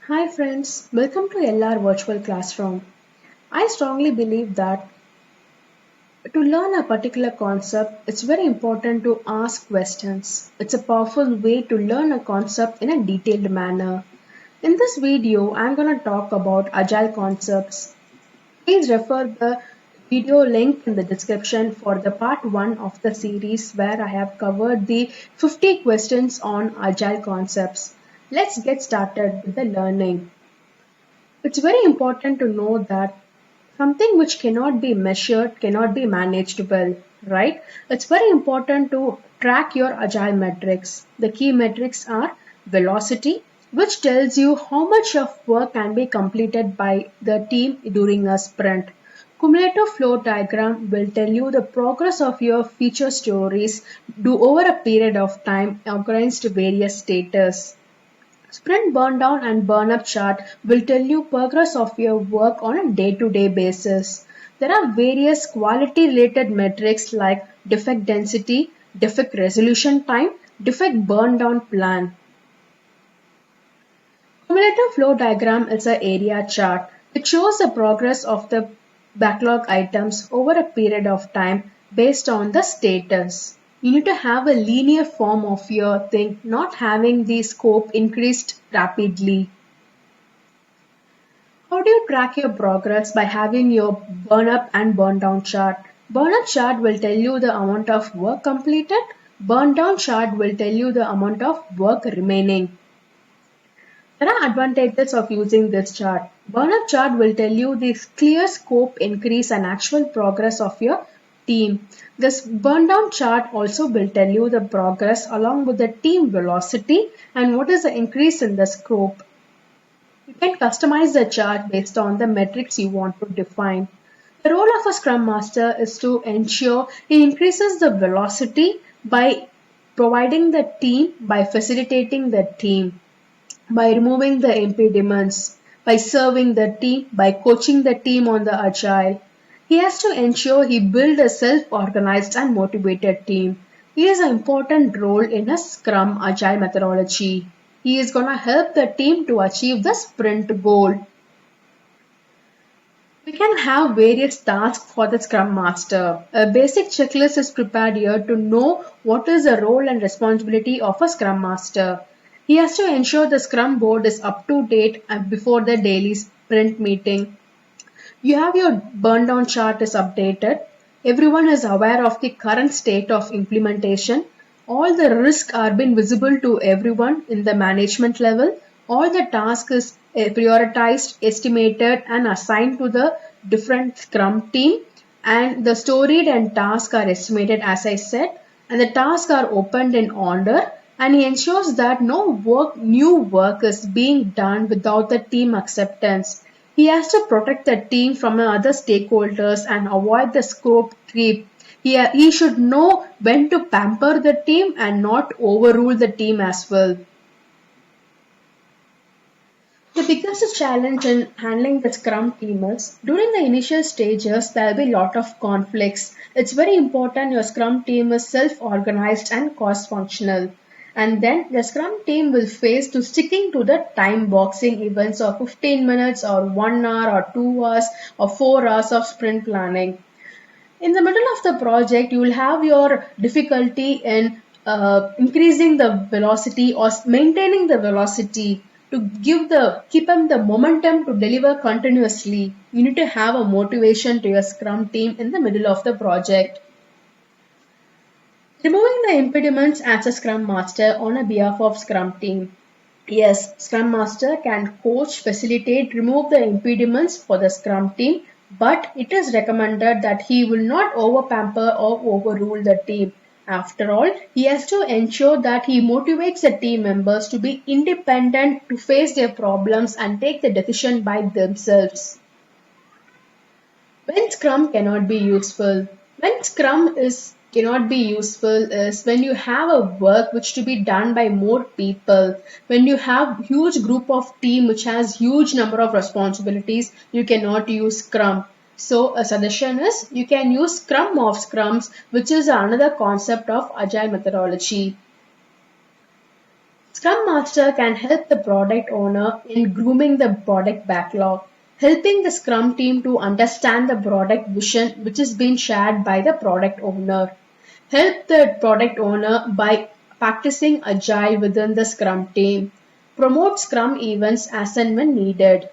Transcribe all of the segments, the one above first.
Hi friends, welcome to LR Virtual Classroom. I strongly believe that to learn a particular concept, it's very important to ask questions. It's a powerful way to learn a concept in a detailed manner. In this video, I'm going to talk about agile concepts. Please refer the video link in the description for the part 1 of the series where I have covered the 50 questions on agile concepts. Let's get started with the learning. It's very important to know that something which cannot be measured cannot be managed well, right? It's very important to track your agile metrics. The key metrics are velocity, which tells you how much of work can be completed by the team during a sprint. Cumulative flow diagram will tell you the progress of your feature stories do over a period of time against various status. Sprint burn down and burn up chart will tell you progress of your work on a day-to-day basis. There are various quality related metrics like defect density, defect resolution time, defect burn down plan. Cumulative flow diagram is an area chart. It shows the progress of the backlog items over a period of time based on the status. You need to have a linear form of your thing, not having the scope increased rapidly. How do you track your progress? By having your burn up and burn down chart. Burn up chart will tell you the amount of work completed. Burn down chart will tell you the amount of work remaining. There are advantages of using this chart. Burn-up chart will tell you the clear scope increase and actual progress of your team. This burn-down chart also will tell you the progress along with the team velocity and what is the increase in the scope. You can customize the chart based on the metrics you want to define. The role of a Scrum Master is to ensure he increases the velocity by providing the team, by facilitating the team, by removing the impediments, by serving the team, by coaching the team on the agile. He has to ensure he build a self-organized and motivated team. He has an important role in a Scrum agile methodology. He is going to help the team to achieve the sprint goal. We can have various tasks for the Scrum Master. A basic checklist is prepared here to know what is the role and responsibility of a Scrum Master. He has to ensure the Scrum board is up to date and before the daily sprint meeting. You have your burn down chart is updated. Everyone is aware of the current state of implementation. All the risks are being visible to everyone in the management level. All the tasks is prioritized, estimated and assigned to the different Scrum team, and the storied and tasks are estimated as I said, and the tasks are opened in order, and he ensures that no new work is being done without the team acceptance. He has to protect the team from other stakeholders and avoid the scope creep. He should know when to pamper the team and not overrule the team as well. The biggest challenge in handling the Scrum team is during the initial stages there will be a lot of conflicts. It's very important your Scrum team is self-organized and cross-functional. And then the Scrum team will face to sticking to the time boxing events of 15 minutes or 1 hour or 2 hours or 4 hours of sprint planning. In the middle of the project, you will have your difficulty in increasing the velocity or maintaining the velocity to keep them the momentum to deliver continuously. You need to have a motivation to your Scrum team in the middle of the project. Removing the impediments as a Scrum Master on a behalf of Scrum team. Yes, Scrum Master can coach, facilitate, remove the impediments for the Scrum team, but it is recommended that he will not over-pamper or overrule the team. After all, he has to ensure that he motivates the team members to be independent, to face their problems and take the decision by themselves. When Scrum cannot be useful. When Scrum is cannot be useful is when you have a work which to be done by more people. When you have huge group of team which has huge number of responsibilities, you cannot use Scrum. So a suggestion is you can use Scrum of Scrums, which is another concept of agile methodology. Scrum Master can help the product owner in grooming the product backlog, helping the Scrum team to understand the product vision which is being shared by the product owner. Help the product owner by practicing agile within the Scrum team. Promote Scrum events as and when needed.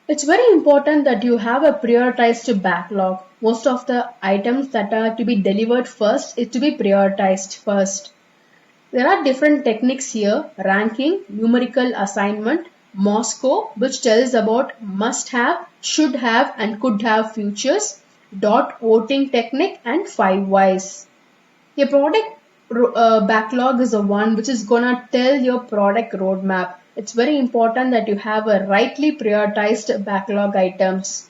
It's very important that you have a prioritized backlog. Most of the items that are to be delivered first is to be prioritized first. There are different techniques here: ranking, numerical assignment, Moscow, which tells about must have, should have, and could have futures, dot voting technique, and five whys. Your product backlog is the one which is gonna tell your product roadmap. It's very important that you have a rightly prioritized backlog items.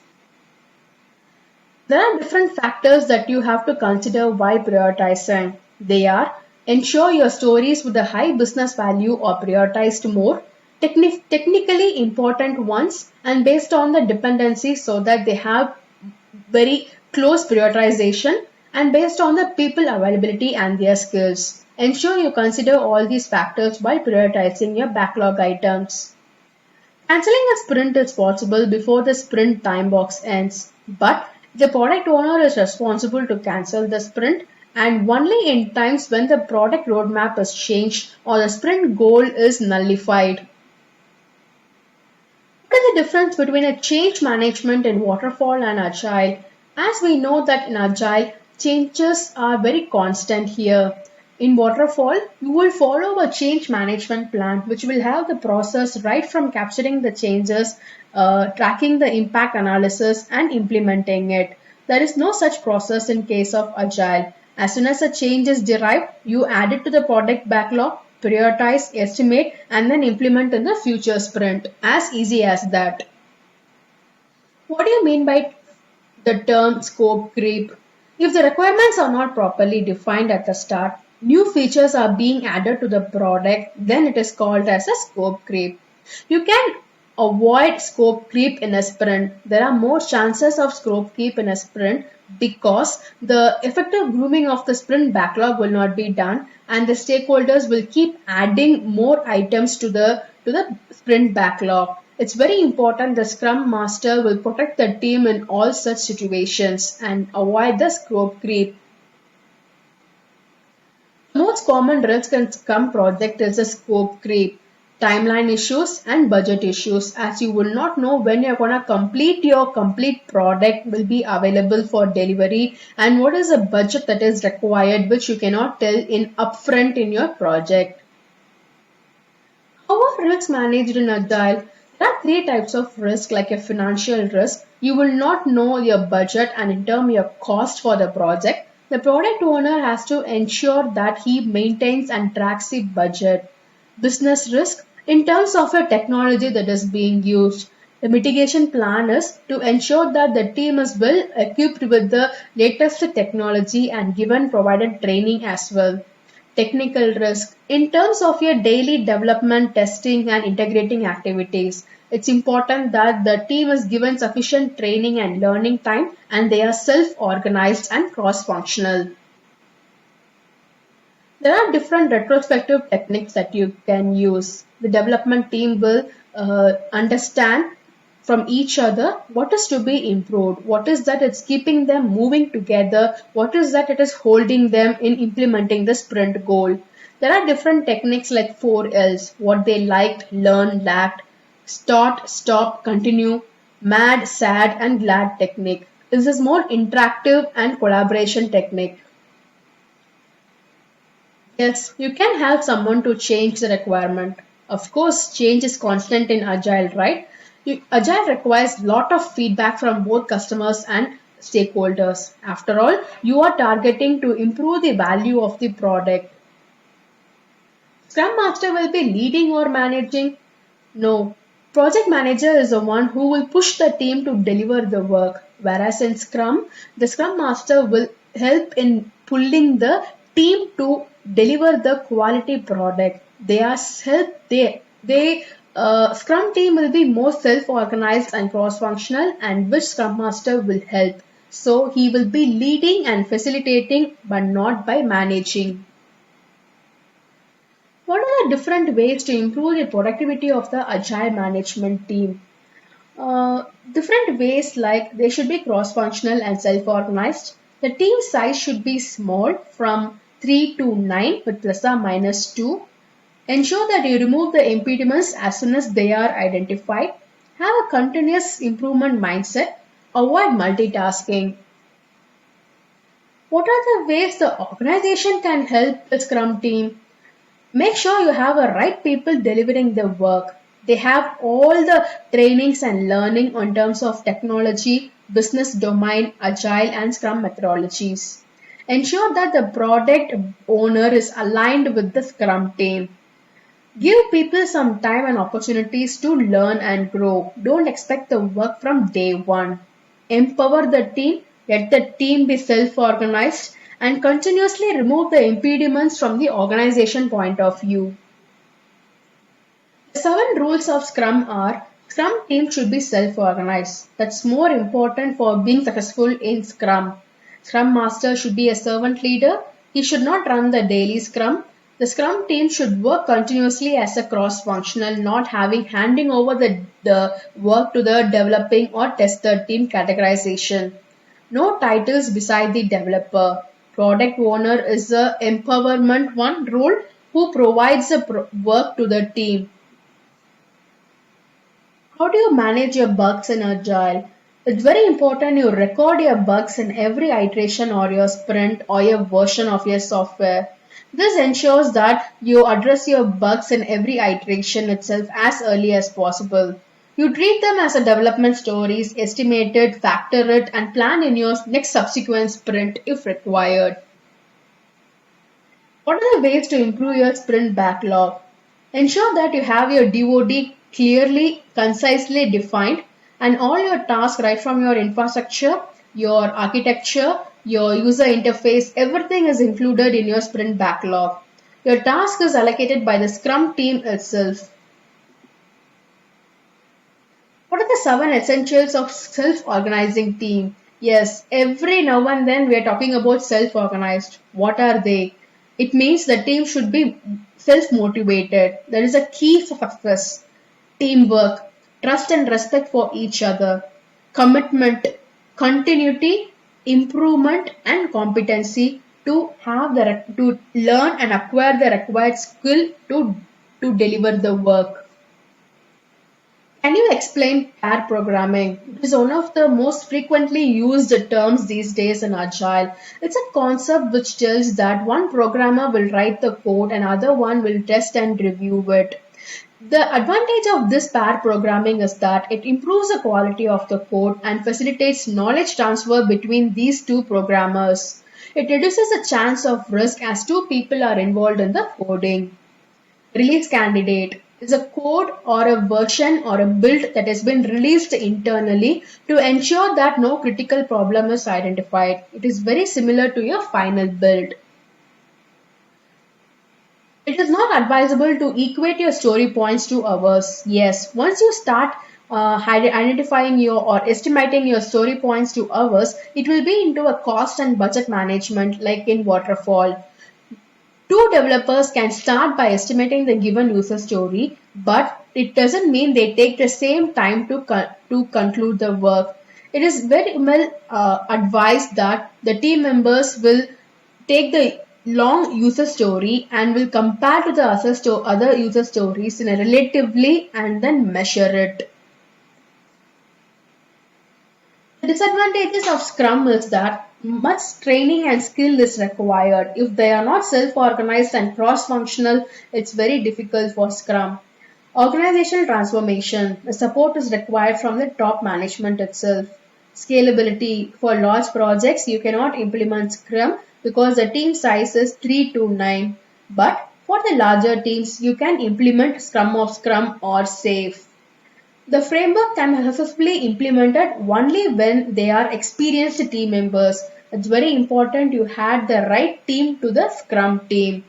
There are different factors that you have to consider while prioritizing. They are: ensure your stories with a high business value are prioritized more, technically important ones, and based on the dependency so that they have very close prioritization, and based on the people availability and their skills. Ensure you consider all these factors while prioritizing your backlog items. Canceling a sprint is possible before the sprint time box ends, but the product owner is responsible to cancel the sprint and only in times when the product roadmap is changed or the sprint goal is nullified. What is the difference between a change management in waterfall and agile? As we know that in agile, changes are very constant here. In waterfall, you will follow a change management plan which will have the process right from capturing the changes, tracking the impact analysis, and implementing it. There is no such process in case of agile. As soon as a change is derived, you add it to the product backlog, prioritize, estimate, and then implement in the future sprint. As easy as that. What do you mean by the term scope creep? If the requirements are not properly defined at the start, new features are being added to the product, then it is called as a scope creep. You can avoid scope creep in a sprint. There are more chances of scope creep in a sprint because the effective grooming of the sprint backlog will not be done and the stakeholders will keep adding more items to the sprint backlog. It's very important the Scrum Master will protect the team in all such situations and avoid the scope creep. The most common risk in Scrum project is the scope creep, timeline issues and budget issues, as you will not know when you're gonna complete your complete product will be available for delivery and what is the budget that is required which you cannot tell in upfront in your project. How are risks managed in Agile? There are three types of risk, like a financial risk. You will not know your budget and in term your cost for the project. The product owner has to ensure that he maintains and tracks the budget. Business risk, in terms of a technology that is being used. The mitigation plan is to ensure that the team is well equipped with the latest technology and given provided training as well. Technical risk. In terms of your daily development, testing, and integrating activities, it's important that the team is given sufficient training and learning time and they are self organized and cross functional. There are different retrospective techniques that you can use. The development team will understand from each other what is to be improved, what is that it's keeping them moving together, what is that it is holding them in implementing the sprint goal. There are different techniques like 4Ls: what they liked, learned, lacked, start, stop, continue, mad, sad, and glad technique. This is more interactive and collaboration technique. Yes, you can help someone to change the requirement. Of course, change is constant in Agile, right? Agile requires lot of feedback from both customers and stakeholders. After all, you are targeting to improve the value of the product. Scrum Master will be leading or managing? No. Project Manager is the one who will push the team to deliver the work, whereas in Scrum, the Scrum Master will help in pulling the team to deliver the quality product. They are help they Scrum team will be more self-organized and cross-functional, and which Scrum Master will help. So he will be leading and facilitating, but not by managing. are the different ways to improve the productivity of the agile management team? Different ways like they should be cross-functional and self-organized. The team size should be small from 3 to 9 with plus or minus 2. Ensure that you remove the impediments as soon as they are identified. Have a continuous improvement mindset. Avoid multitasking. What are the ways the organization can help the Scrum team? Make sure you have the right people delivering the work. They have all the trainings and learning on terms of technology, business domain, agile and Scrum methodologies. Ensure that the product owner is aligned with the Scrum team. Give people some time and opportunities to learn and grow. Don't expect the work from day one. Empower the team, let the team be self organized, and continuously remove the impediments from the organization point of view. The 7 rules of Scrum are: Scrum team should be self organized. That's more important for being successful in Scrum. Scrum Master should be a servant leader. He should not run the daily Scrum. The Scrum team should work continuously as a cross-functional, not having handing over the work to the developing or tester team categorization. No titles beside the developer. Product owner is the empowerment one role who provides the work to the team. How do you manage your bugs in Agile? It's very important you record your bugs in every iteration or your sprint or your version of your software. This ensures that you address your bugs in every iteration itself as early as possible. You treat them as a development stories, estimate it, factor it, and plan in your next subsequent sprint if required. What are the ways to improve your sprint backlog? Ensure that you have your DoD clearly, concisely defined and all your tasks right from your infrastructure, your architecture, your user interface, everything is included in your sprint backlog. Your task is allocated by the Scrum team itself. What are the 7 essentials of self-organizing team? Yes, every now and then we are talking about self-organized. What are they? It means the team should be self-motivated. There is a key for success. Teamwork, trust and respect for each other, commitment, continuity, improvement and competency to have to learn and acquire the required skill to deliver the work. Can you explain pair programming? It is one of the most frequently used terms these days in Agile. It's a concept which tells that one programmer will write the code and other one will test and review it. The advantage of this pair programming is that it improves the quality of the code and facilitates knowledge transfer between these two programmers. It reduces the chance of risk as two people are involved in the coding. Release candidate is a code or a version or a build that has been released internally to ensure that no critical problem is identified. It is very similar to your final build. It is not advisable to equate your story points to hours. Yes, once you start identifying your or estimating your story points to hours, it will be into a cost and budget management like in waterfall. Two developers can start by estimating the given user story, but it doesn't mean they take the same time to conclude the work. It is very well advised that the team members will take the long user story and will compare to the other user stories in a relatively and then measure it. The disadvantages of Scrum is that much training and skill is required. If they are not self-organized and cross-functional, it's very difficult for Scrum. Organizational transformation. The support is required from the top management itself. Scalability. For large projects, you cannot implement Scrum because the team size is 3 to 9. But for the larger teams, you can implement Scrum of Scrum or SAFe. The framework can be successfully implemented only when they are experienced team members. It's very important you had the right team to the Scrum team.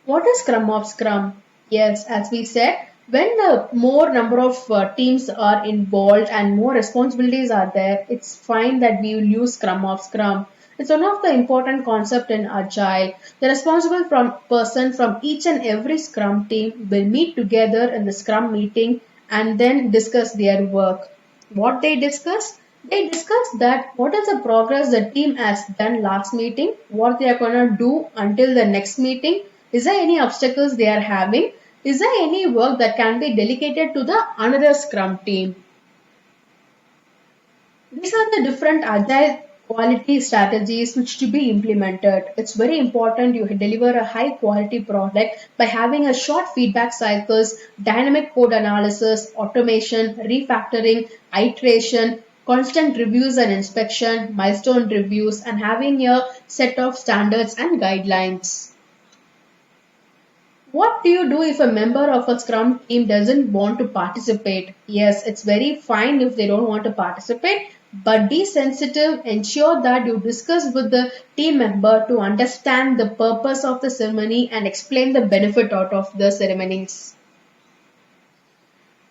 What is Scrum of Scrum? Yes, as we said, when the more number of teams are involved and more responsibilities are there, it's fine that we will use Scrum of Scrum. It's one of the important concept in Agile. The responsible person from each and every Scrum team will meet together in the Scrum meeting and then discuss their work. What they discuss? They discuss that what is the progress the team has done last meeting, what they are gonna do until the next meeting, is there any obstacles they are having, is there any work that can be delegated to the another Scrum team. These are the different agile quality strategies which to be implemented. It's very important you deliver a high quality product by having a short feedback cycles, dynamic code analysis, automation, refactoring, iteration, constant reviews and inspection, milestone reviews, and having a set of standards and guidelines. What do you do if a member of a Scrum team doesn't want to participate? Yes, it's very fine if they don't want to participate, but be sensitive. Ensure that you discuss with the team member to understand the purpose of the ceremony and explain the benefit out of the ceremonies.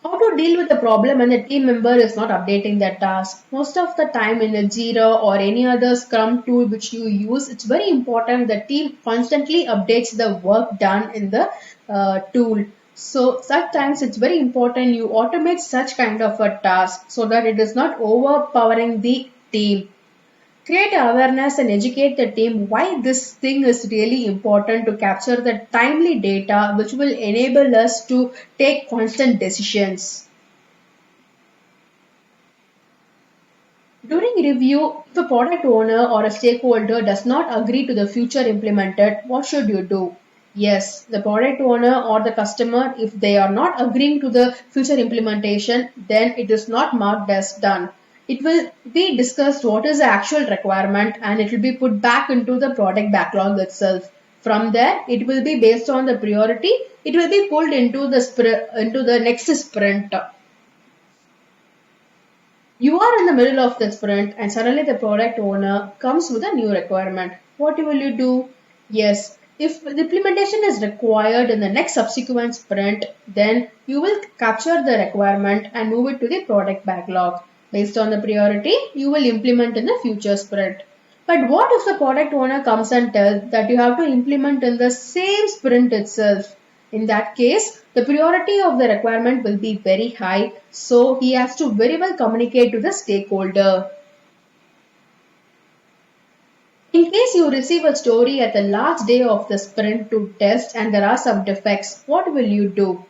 How to deal with the problem when the team member is not updating their task? Most of the time in a Jira or any other Scrum tool which you use, it's very important the team constantly updates the work done in the tool. So sometimes it's very important you automate such kind of a task so that it is not overpowering the team. Create awareness and educate the team why this thing is really important to capture the timely data which will enable us to take constant decisions. During review, if a product owner or a stakeholder does not agree to the feature implemented, what should you do? Yes, the product owner or the customer, if they are not agreeing to the future implementation, then it is not marked as done. It will be discussed what is the actual requirement and it will be put back into the product backlog itself. From there, it will be based on the priority. It will be pulled into the next sprint. You are in the middle of the sprint and suddenly the product owner comes with a new requirement. What will you do? Yes, if the implementation is required in the next subsequent sprint, then you will capture the requirement and move it to the product backlog. Based on the priority, you will implement in the future sprint. But what if the product owner comes and tells that you have to implement in the same sprint itself? In that case, the priority of the requirement will be very high, so he has to very well communicate to the stakeholder. In case you receive a story at the last day of the sprint to test and there are some defects, what will you do?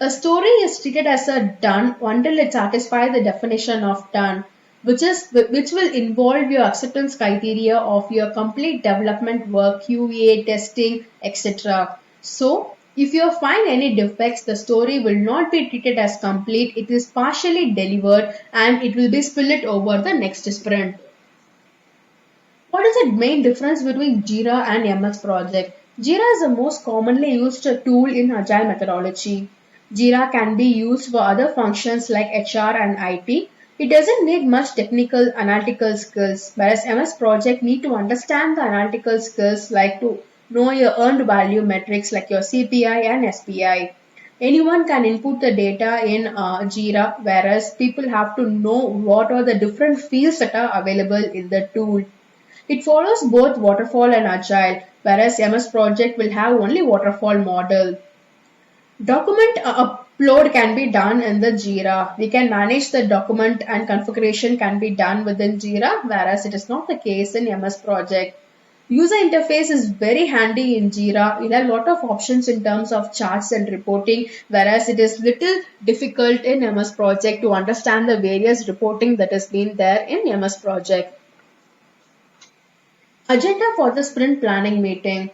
A story is treated as a done until it satisfies the definition of done, which will involve your acceptance criteria of your complete development work, QA, testing, etc. So, if you find any defects, the story will not be treated as complete. It is partially delivered and it will be split over the next sprint. What is the main difference between Jira and MS Project? Jira is the most commonly used tool in Agile methodology. Jira can be used for other functions like HR and IT. It doesn't need much technical analytical skills, whereas MS Project need to understand the analytical skills like to know your earned value metrics like your CPI and SPI. Anyone can input the data in Jira, whereas people have to know what are the different fields that are available in the tool. It follows both waterfall and agile, whereas MS Project will have only waterfall model. Document upload can be done in the Jira. We can manage the document and configuration can be done within Jira, whereas it is not the case in MS Project. User interface is very handy in Jira. You have a lot of options in terms of charts and reporting, whereas it is little difficult in MS Project to understand the various reporting that has been there in MS Project. Agenda for the sprint planning meeting.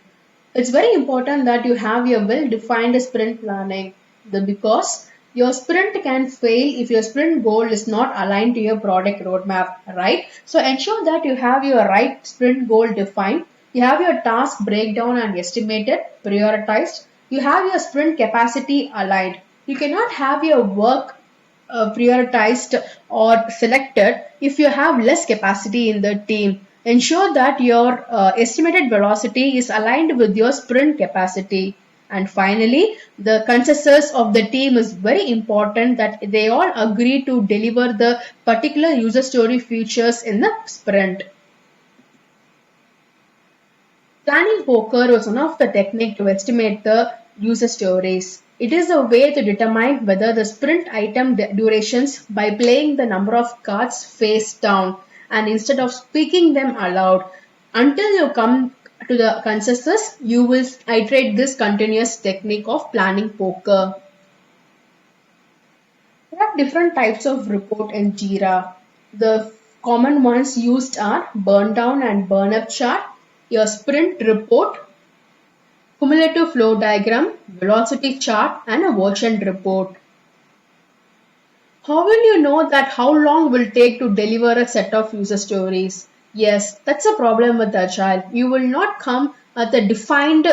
It's very important that you have your well-defined sprint planning because your sprint can fail if your sprint goal is not aligned to your product roadmap, right? So ensure that you have your right sprint goal defined, you have your task breakdown and estimated, prioritized, you have your sprint capacity aligned. You cannot have your work prioritized or selected if you have less capacity in the team. Ensure that your estimated velocity is aligned with your sprint capacity. And finally, the consensus of the team is very important that they all agree to deliver the particular user story features in the sprint. Planning poker was one of the techniques to estimate the user stories. It is a way to determine whether the sprint item durations by playing the number of cards face down and instead of speaking them aloud. Until you come to the consensus, you will iterate this continuous technique of planning poker. There are different types of report in Jira. The common ones used are burn down and burn up chart, your sprint report, cumulative flow diagram, velocity chart, and a version report. How will you know that how long will take to deliver a set of user stories? Yes, that's a problem with Agile. You will not come at the defined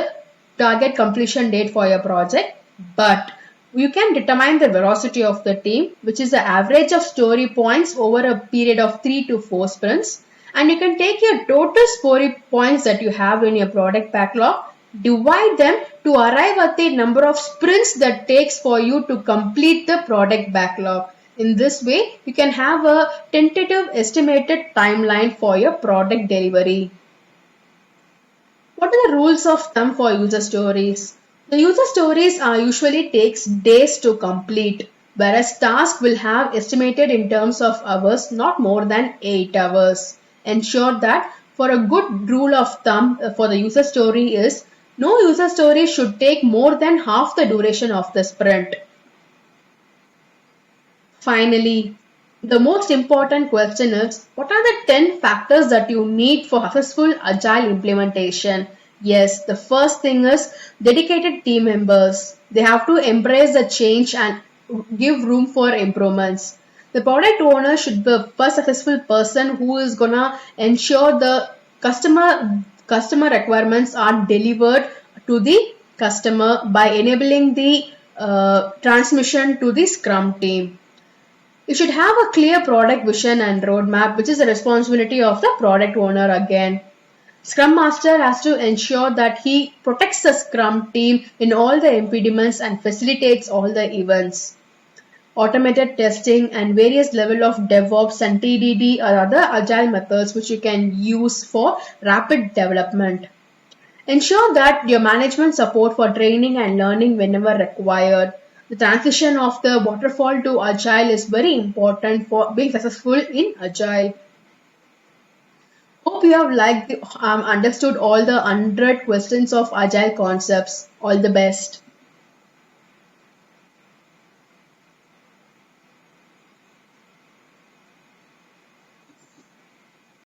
target completion date for your project, but you can determine the velocity of the team, which is the average of story points over a period of 3 to 4 sprints. And you can take your total story points that you have in your product backlog, divide them to arrive at the number of sprints that takes for you to complete the product backlog. In this way, you can have a tentative estimated timeline for your product delivery. What are the rules of thumb for user stories? The user stories are usually takes days to complete, whereas task will have estimated in terms of hours, not more than 8 hours. Ensure that for a good rule of thumb for the user story is no user story should take more than half the duration of the sprint. Finally, the most important question is what are the 10 factors that you need for successful agile implementation? Yes, the first thing is dedicated team members. They have to embrace the change and give room for improvements. The product owner should be the first successful person who is gonna ensure the customer requirements are delivered to the customer by enabling the transmission to the Scrum team. You should have a clear product vision and roadmap, which is the responsibility of the product owner again. Scrum Master has to ensure that he protects the Scrum team in all the impediments and facilitates all the events. Automated testing and various level of DevOps and TDD are other agile methods which you can use for rapid development. Ensure that your management support for training and learning whenever required. The transition of the waterfall to agile is very important for being successful in agile. Hope you have understood all the 100 questions of agile concepts. All the best.